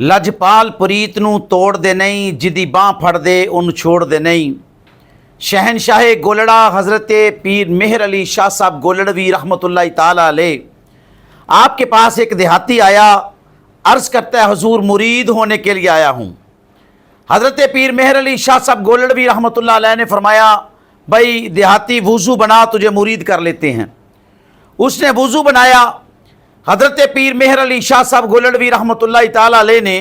ਲਜਪਾਲ ਪ੍ਰੀਤ ਨੂੰ ਤੋੜਦੇ ਨਹੀਂ, ਜਿਹਦੀ ਬਾਂਹ ਫੜਦੇ ਉਹਨੂੰ ਛੋੜਦੇ नहीं। शहनशाह गोलड़ा हज़रत पीर मेहर अली शाह साहब गोलड़वी रहमतुल्लाह ताला अलैह, आपके पास एक देहाती आया, अर्ज़ करता है हुजूर मुरीद होने के लिए आया हूँ। हज़रत पीर मेहर अली शाह साहब गोलड़वी रहमतुल्लाह अलैह ने फरमाया, भाई देहाती वज़ू बना, तुझे मुरीद कर लेते हैं। उसने वज़ू बनाया। हज़रत पीर मेहर अली शाह साहब गोलड़वी रहमतुल्लाह ताला अलैह ने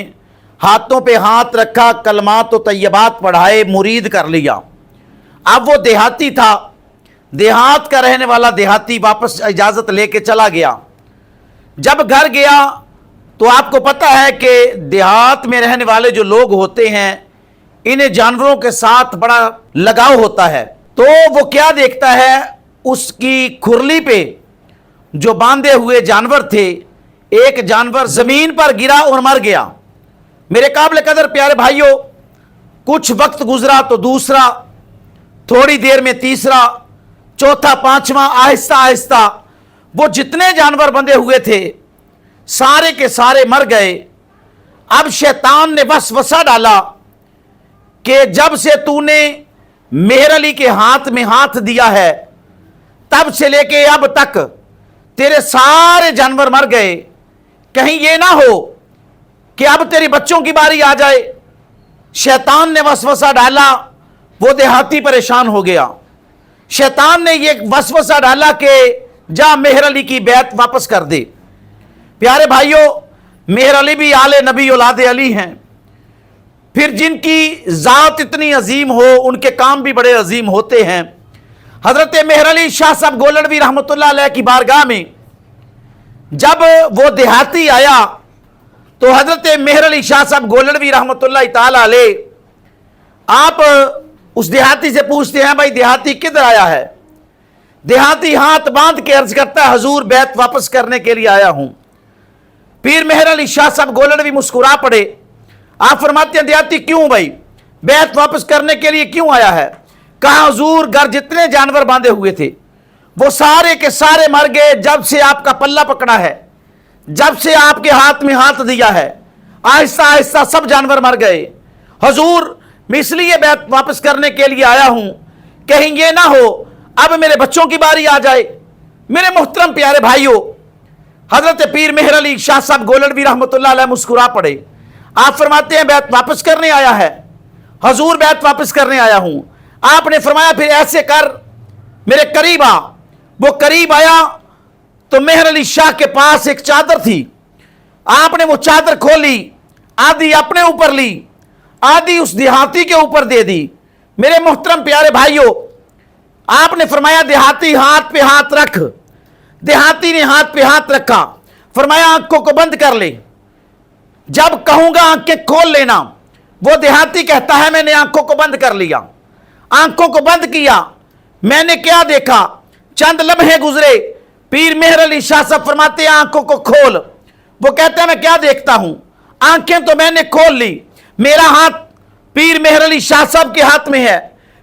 हाथों पे हाथ रखा, कलमात व तय्यबात पढ़ाए, मुरीद कर लिया। अब वो देहाती था, देहात का रहने वाला देहाती वापस इजाज़त लेके चला गया। जब घर गया तो आपको पता है कि देहात में रहने वाले जो लोग होते हैं, इन्हें जानवरों के साथ बड़ा लगाव होता है। तो वो क्या देखता है, उसकी खुरली पे जो बांधे हुए जानवर थे, एक जानवर ज़मीन पर गिरा और मर गया। मेरे काबिल कदर प्यारे भाइयों, कुछ वक्त गुजरा तो दूसरा, थोड़ी देर में तीसरा, चौथा, पांचवा, आहिस्ता आहिस्ता वो जितने जानवर बंधे हुए थे सारे के सारे मर गए। अब शैतान ने वसवसा डाला कि जब से तूने मेहर अली के हाथ में हाथ दिया है, तब से लेके अब तक तेरे सारे जानवर मर गए। कहीं ये ना हो कि अब तेरे बच्चों की बारी आ जाए। शैतान ने वसवसा डाला, वो देहाती परेशान हो गया। शैतान ने ये वसवसा डाला कि जा मेहर अली की बैत वापस कर दे। प्यारे भाइयों, मेहर अली भी आले नबी औलादे अली हैं। फिर जिनकी ज़ात इतनी अजीम हो, उनके काम भी बड़े अजीम होते हैं। हज़रत मेहर अली शाह साहब गोलड़वी रहमतुल्लाह अलैह की बारगाह में जब वो देहाती आया तो हज़रत मेहर अली शाह साहब गोलड़वी रहमतुल्लाह ताला अलैह आप उस देहाती से पूछते हैं, भाई देहाती किधर आया है? देहाती हाथ बांध के अर्ज करता है, हुजूर बैत वापस करने के लिए आया हूं। पीर मेहर अली शाह साहब गोलड़वी मुस्कुरा पड़े। आप फरमाते हैं, देहाती क्यों भाई, बैत वापस करने के लिए क्यों आया है? कहा हुजूर घर जितने जानवर बांधे हुए थे वो सारे के सारे मर गए जब से आपका पल्ला पकड़ा है, जब से आपके हाथ में हाथ दिया है, आहिस्ता आहिस्ता सब जानवर मर गए। हुजूर मैं इसलिए बैत वापस करने के लिए आया हूं, कहीं ये ना हो अब मेरे बच्चों की बारी आ जाए। मेरे मोहतरम प्यारे भाइयों, हजरत पीर मेहर अली शाह साहब गोलड़वी रहमतुल्लाह अलैह मुस्कुरा पड़े। आप फरमाते हैं बैत वापस करने आया है? हुजूर बैत वापस करने आया हूं। आपने फरमाया फिर ऐसे कर, मेरे करीब आ। वो करीब आया तो मेहर अली शाह के पास एक चादर थी। आपने वो चादर खोली, आधी अपने ऊपर ली, आधी उस देहाती के ऊपर दे दी। मेरे मोहतरम प्यारे भाइयों, आपने फरमाया देहाती हाथ पे हाथ रख। देहाती ने हाथ पे हाथ रखा, फरमाया आंखों को बंद कर ले, जब कहूंगा आंखें खोल लेना। वो देहाती कहता है मैंने आंखों को बंद कर लिया। आंखों को बंद किया, मैंने क्या देखा? चंद लम्हे गुजरे, पीर मेहर अली शाह साहब फरमाते हैं आंखों को खोल। वो कहता है मैं क्या देखता हूं? आंखें तो मैंने खोल ली, मेरा हाथ पीर मेहर अली शाह साहब के हाथ में है।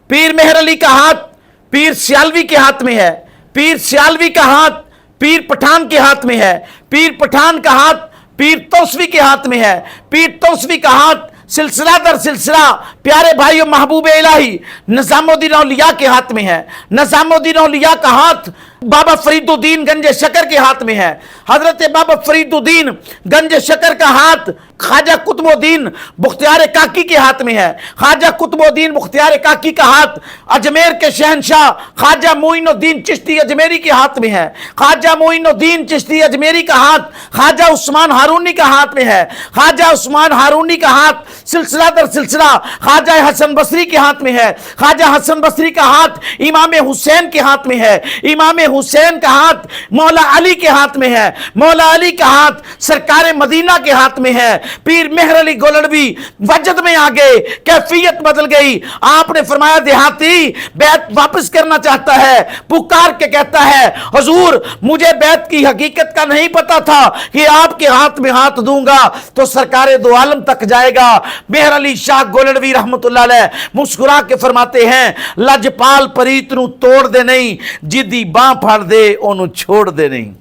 पीर मेहर अली का हाथ पीर सियालवी के हाथ में है। पीर सियालवी का हाथ पीर पठान के हाथ में है। पीर पठान का हाथ पीर तौसवी के हाथ में है। पीर तौसवी का हाथ सिलसिला दर सिलसिला प्यारे भाइयों महबूब इलाही निजामुद्दीन औलिया के हाथ में है। निजामुद्दीन औलिया का हाथ बाबा फरीदुद्दीन गंजे शकर के हाथ में है। हजरत बाबा फरीदुद्दीन गंजे शकर का हाथ ख्वाजा कुतुबुद्दीन बख्तियार काकी के हाथ में है। ख्वाजा कुतुबुद्दीन बख्तियार काकी का हाथ अजमेर के शहनशाह ख्वाजा मोइनुद्दीन चिश्ती अजमेरी के हाथ में है। ख्वाजा मोइनुद्दीन चिश्ती अजमेरी का हाथ ख्वाजा उस्मान हारूनी का हाथ में है। ख्वाजा उस्मान हारूनी का हाथ सिलसिला दर सिलसिला ख्वाजा हसन बसरी के हाथ में है। ख्वाजा हसन बसरी का हाथ इमाम हुसैन के हाथ में है। इमाम हुसैन का हाथ मौला अली के हाथ में है। मौला अली का हाथ सरकार मदीना के हाथ में है। पीर मेहर अली गोलड़वी वजद में आ गए, कैफियत बदल गई। आपने फरमाया देहाती बैत वापस करना चाहता है, पुकार के कहता है हुजूर मुझे बैत की हकीकत का नहीं पता था कि आपके हाथ में हाथ दूंगा तो सरकार दो आलम तक जाएगा। मेहर अली शाह गोलड़वी रहमतुल्लाह अलैह मुस्कुरा के फरमाते हैं लजपाल परीत नूं तोड़ दे नहीं, जिदी बांह फड़ दे ओनू छोड़ दे नहीं।